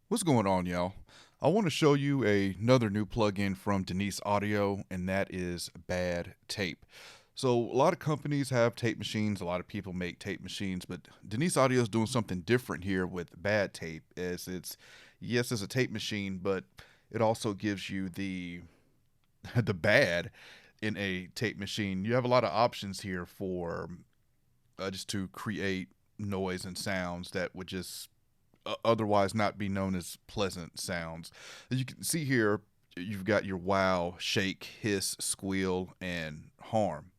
What's going on, y'all? I want to show you another new plugin from Denise Audio, and that is Bad Tape. So, a lot of companies have tape machines, a lot of people make tape machines, but Denise Audio is doing something different here with Bad Tape, as yes, it's a tape machine, but it also gives you the the bad in a tape machine. You have a lot of options here for just to create noise and sounds that would just otherwise not be known as pleasant sounds. As you can see here, you've got your wow, shake, hiss, squeal, and harm,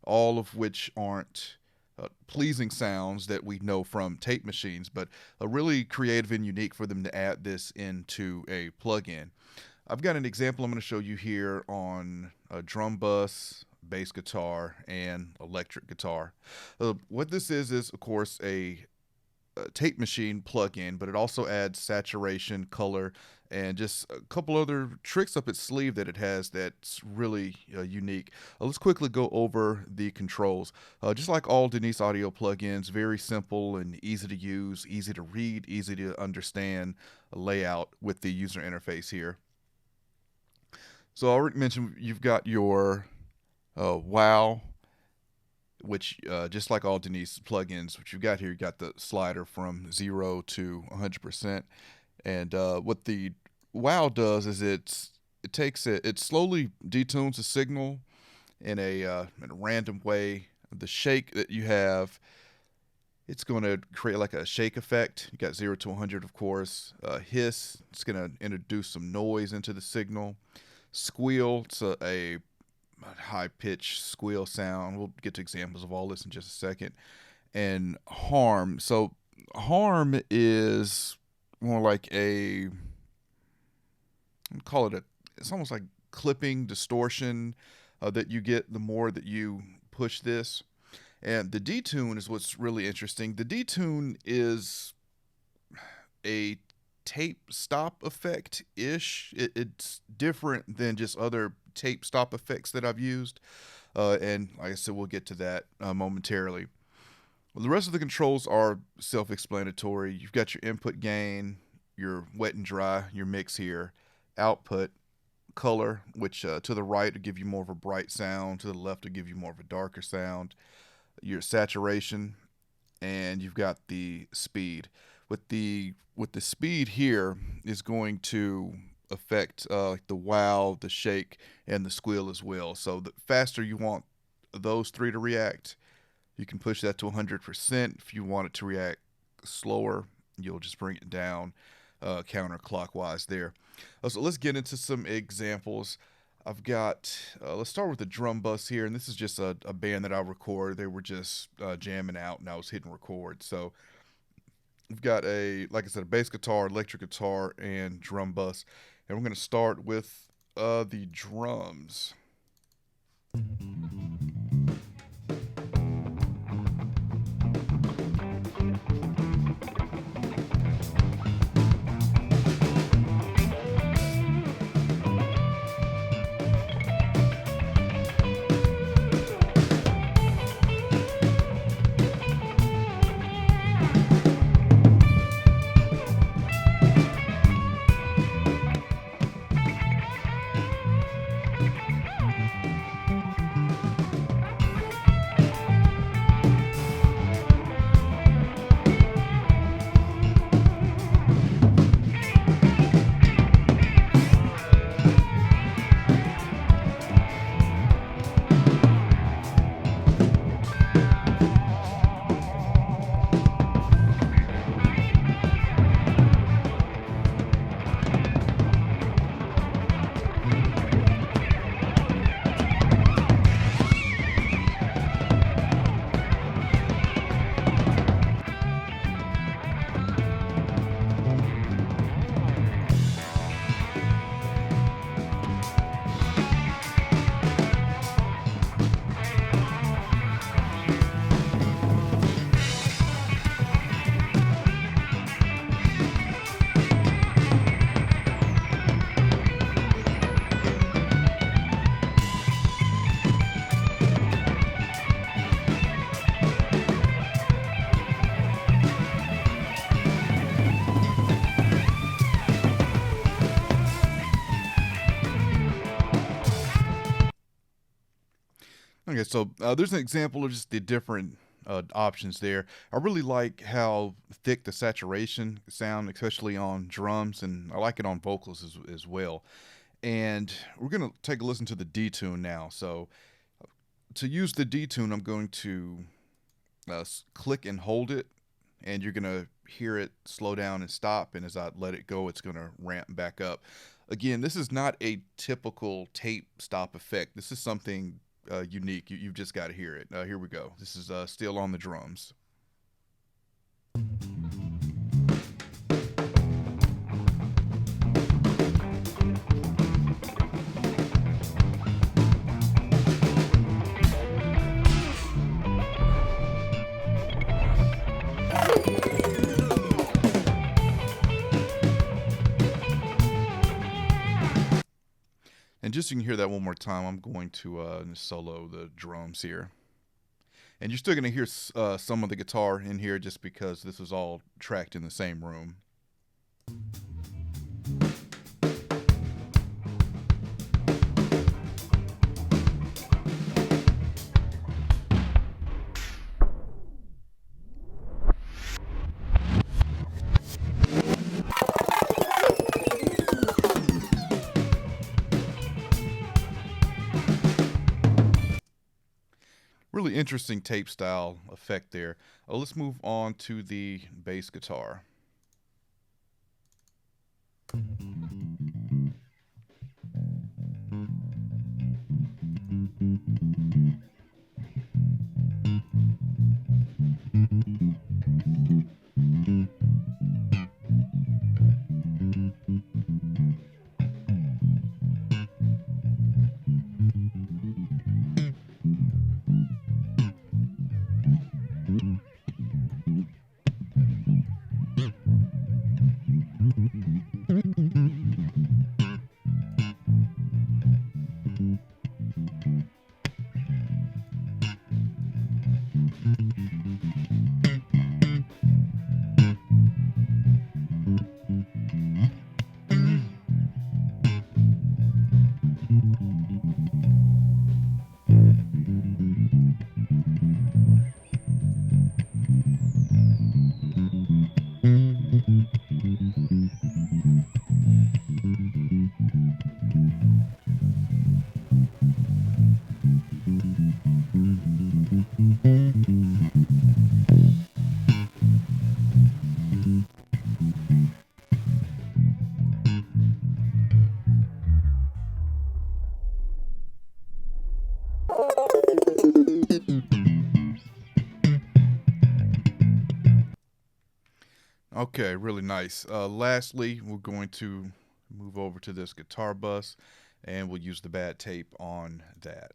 all of which aren't pleasing sounds that we know from tape machines, but really creative and unique for them to add this into a plugin. I've got an example I'm going to show you here on a drum bus, bass guitar, and electric guitar. What this is of course a tape machine plugin, but it also adds saturation, color, and just a couple other tricks up its sleeve that it has that's really unique. Let's quickly go over the controls. Just like all Denise Audio plugins, very simple and easy to use, easy to read, easy to understand layout with the user interface here. So I already mentioned you've got your wow, which just like all Denise plugins, which you've got here, you got the slider from 0 to 100%. And what the wow does is it slowly detunes the signal in a random way. The shake that you have, it's going to create like a shake effect. You got 0 to 100, of course. Hiss, it's going to introduce some noise into the signal. Squeal, it's a high pitched squeal sound. We'll get to examples of all this in just a second. And harm. So harm is more like call it it's almost like clipping distortion that you get the more that you push this. And the detune is what's really interesting. The detune is a tape stop effect ish. It's different than just other tape stop effects that I've used. And like I said, we'll get to that momentarily. Well, the rest of the controls are self explanatory. You've got your input gain, your wet and dry, your mix here, output, color, which to the right will give you more of a bright sound, to the left will give you more of a darker sound, your saturation, and you've got the speed. With the speed here is going to affect like the wow, the shake, and the squeal as well. So the faster you want those three to react, you can push that to 100%. If you want it to react slower, you'll just bring it down counterclockwise there. So let's get into some examples. I've got, let's start with the drum bus here, and this is just a band that I recorded. They were just jamming out, and I was hitting record. So we've got like I said, a bass guitar, electric guitar, and drum bus. And we're going to start with the drums. So there's an example of just the different options there. I really like how thick the saturation sound, especially on drums, and I like it on vocals as well. And we're going to take a listen to the detune now. So to use the detune, I'm going to click and hold it, and you're going to hear it slow down and stop. And as I let it go, it's going to ramp back up. Again, this is not a typical tape stop effect. This is something unique. You've just got to hear it. Here we go. This is still on the drums. And just so you can hear that one more time, I'm going to solo the drums here. And you're still going to hear some of the guitar in here just because this was all tracked in the same room. Really interesting tape style effect there. Let's move on to the bass guitar. Okay, really nice. Lastly, we're going to move over to this guitar bus, and we'll use the bad tape on that.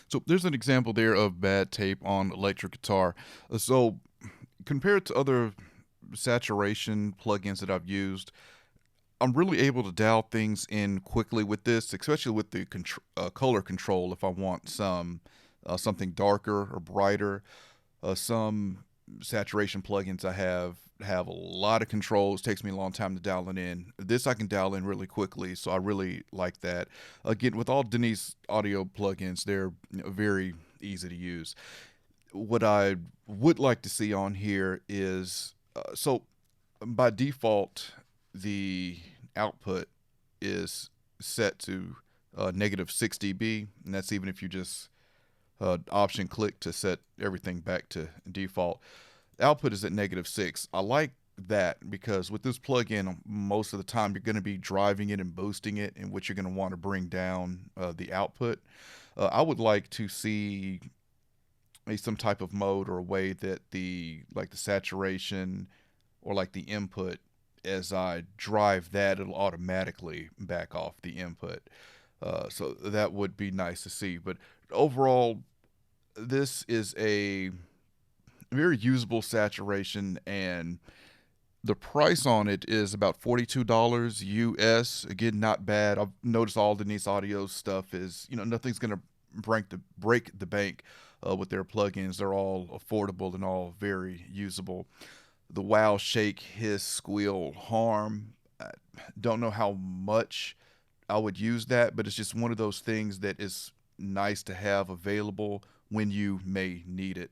So there's an example there of bad tape on electric guitar. So compared to other saturation plugins that I've used, I'm really able to dial things in quickly with this, especially with the color control. If I want something darker or brighter, some saturation plugins I have a lot of controls. Takes me a long time to dial it in. This I can dial in really quickly, so I really like that. Again, with all Denise audio plugins, they're very easy to use. What I would like to see on here is so by default the output is set to negative 6 dB, and that's even if you just option click to set everything back to default. Output is at -6. I like that because with this plugin, most of the time you're going to be driving it and boosting it, in which you're going to want to bring down the output. I would like to see some type of mode or a way that the saturation or like the input, as I drive that, it'll automatically back off the input. So that would be nice to see. But overall, this is a very usable saturation, and the price on it is about $42 US. Again, not bad. I've noticed all Denise Audio stuff is, nothing's gonna break the bank with their plugins. They're all affordable and all very usable. The wow, shake, hiss, squeal, harm. I don't know how much I would use that, but it's just one of those things that is nice to have available when you may need it.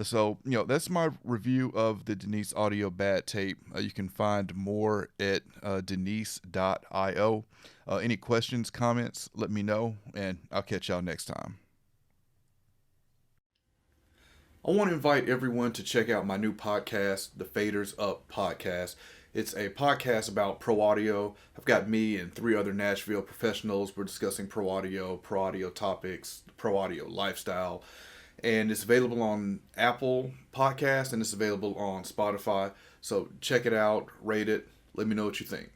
So, that's my review of the Denise Audio Bad Tape. You can find more at denise.io. Any questions, comments, let me know, and I'll catch y'all next time. I want to invite everyone to check out my new podcast, the Faders Up Podcast. It's a podcast about pro audio. I've got me and three other Nashville professionals. We're discussing pro audio topics, pro audio lifestyle. And it's available on Apple Podcasts and it's available on Spotify. So check it out, rate it, let me know what you think.